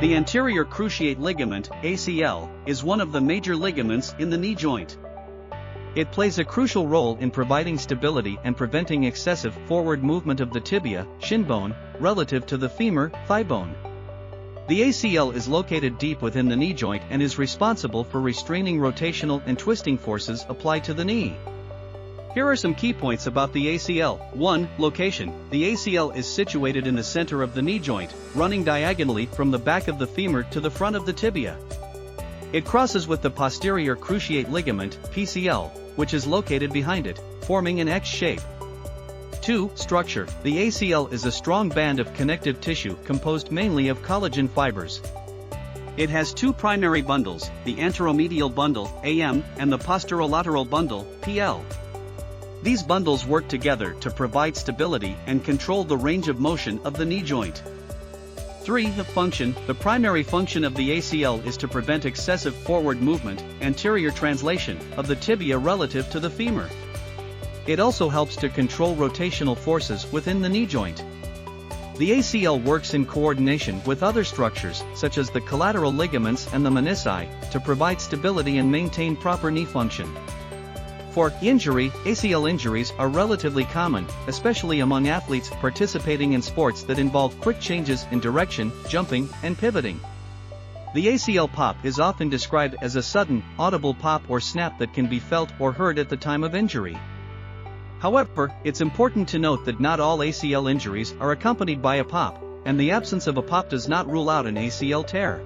The anterior cruciate ligament, ACL, is one of the major ligaments in the knee joint. It plays a crucial role in providing stability and preventing excessive forward movement of the tibia, shin bone, relative to the femur, thigh bone. The ACL is located deep within the knee joint and is responsible for restraining rotational and twisting forces applied to the knee. Here are some key points about the ACL. 1. Location. The ACL is situated in the center of the knee joint, running diagonally from the back of the femur to the front of the tibia. It crosses with the posterior cruciate ligament, PCL, which is located behind it, forming an X shape. 2. Structure. The ACL is a strong band of connective tissue composed mainly of collagen fibers. It has two primary bundles, the anteromedial bundle, AM, and the posterolateral bundle, PL. These bundles work together to provide stability and control the range of motion of the knee joint. 3. The function. The primary function of the ACL is to prevent excessive forward movement, anterior translation, of the tibia relative to the femur. It also helps to control rotational forces within the knee joint. The ACL works in coordination with other structures, such as the collateral ligaments and the menisci, to provide stability and maintain proper knee function. For injury, ACL injuries are relatively common, especially among athletes participating in sports that involve quick changes in direction, jumping, and pivoting. The ACL pop is often described as a sudden, audible pop or snap that can be felt or heard at the time of injury. However, it's important to note that not all ACL injuries are accompanied by a pop, and the absence of a pop does not rule out an ACL tear.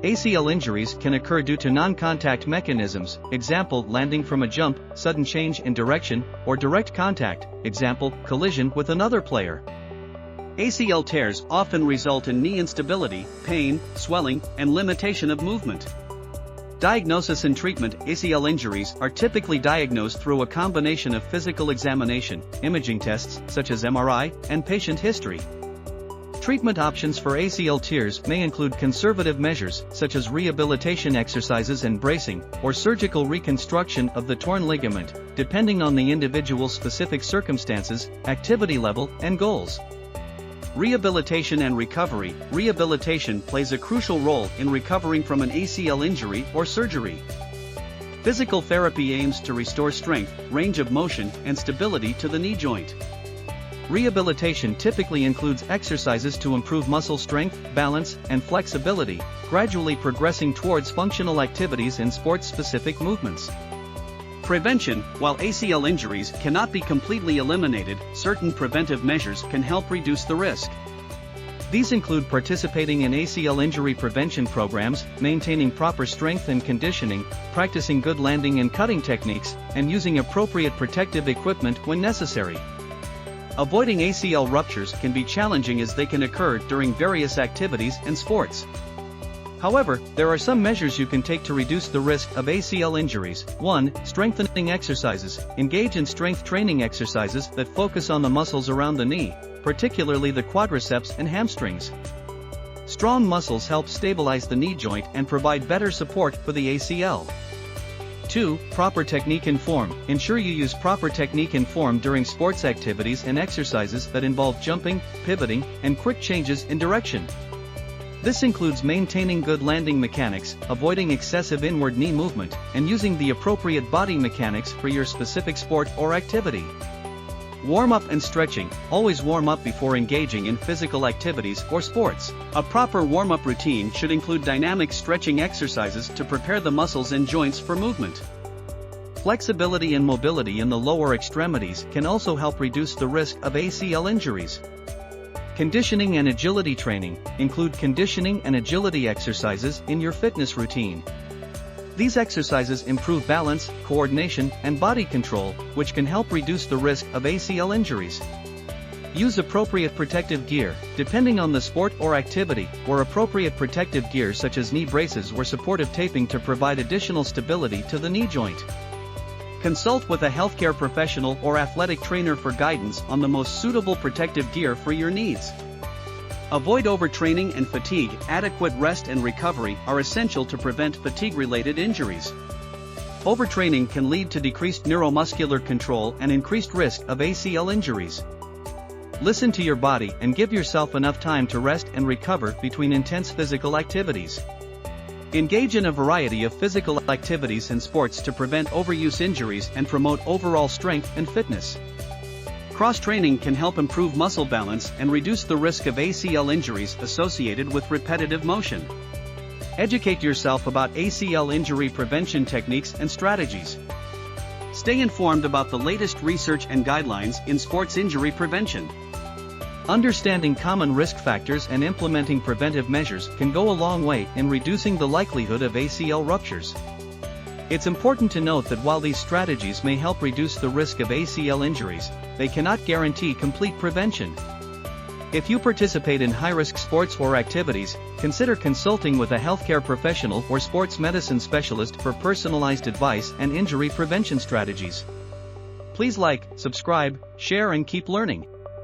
ACL injuries can occur due to non-contact mechanisms, example landing from a jump, sudden change in direction, or direct contact, example collision with another player. ACL tears often result in knee instability, pain, swelling, and limitation of movement. Diagnosis and treatment. ACL injuries are typically diagnosed through a combination of physical examination, imaging tests such as MRI, and patient history. Treatment options for ACL tears may include conservative measures such as rehabilitation exercises and bracing, or surgical reconstruction of the torn ligament, depending on the individual's specific circumstances, activity level, and goals. Rehabilitation and recovery. Rehabilitation plays a crucial role in recovering from an ACL injury or surgery. Physical therapy aims to restore strength, range of motion, and stability to the knee joint. Rehabilitation typically includes exercises to improve muscle strength, balance, and flexibility, gradually progressing towards functional activities and sports-specific movements. Prevention. While ACL injuries cannot be completely eliminated, certain preventive measures can help reduce the risk. These include participating in ACL injury prevention programs, maintaining proper strength and conditioning, practicing good landing and cutting techniques, and using appropriate protective equipment when necessary. Avoiding ACL ruptures can be challenging as they can occur during various activities and sports. However, there are some measures you can take to reduce the risk of ACL injuries. 1. Strengthening exercises. Engage in strength training exercises that focus on the muscles around the knee, particularly the quadriceps and hamstrings. Strong muscles help stabilize the knee joint and provide better support for the ACL. 2. Proper technique and form. Ensure you use proper technique and form during sports activities and exercises that involve jumping, pivoting, and quick changes in direction. This includes maintaining good landing mechanics, avoiding excessive inward knee movement, and using the appropriate body mechanics for your specific sport or activity. Warm-up and stretching. Always warm up before engaging in physical activities or sports. A proper warm-up routine should include dynamic stretching exercises to prepare the muscles and joints for movement. Flexibility and mobility in the lower extremities can also help reduce the risk of ACL injuries. Conditioning and agility training. Include conditioning and agility exercises in your fitness routine. These exercises improve balance, coordination, and body control, which can help reduce the risk of ACL injuries. Use appropriate protective gear, depending on the sport or activity, or appropriate protective gear such as knee braces or supportive taping to provide additional stability to the knee joint. Consult with a healthcare professional or athletic trainer for guidance on the most suitable protective gear for your needs. Avoid overtraining and fatigue. Adequate rest and recovery are essential to prevent fatigue-related injuries. Overtraining can lead to decreased neuromuscular control and increased risk of ACL injuries. Listen to your body and give yourself enough time to rest and recover between intense physical activities. Engage in a variety of physical activities and sports to prevent overuse injuries and promote overall strength and fitness. Cross-training can help improve muscle balance and reduce the risk of ACL injuries associated with repetitive motion. Educate yourself about ACL injury prevention techniques and strategies. Stay informed about the latest research and guidelines in sports injury prevention. Understanding common risk factors and implementing preventive measures can go a long way in reducing the likelihood of ACL ruptures. It's important to note that while these strategies may help reduce the risk of ACL injuries, they cannot guarantee complete prevention. If you participate in high-risk sports or activities, consider consulting with a healthcare professional or sports medicine specialist for personalized advice and injury prevention strategies. Please like, subscribe, share and keep learning.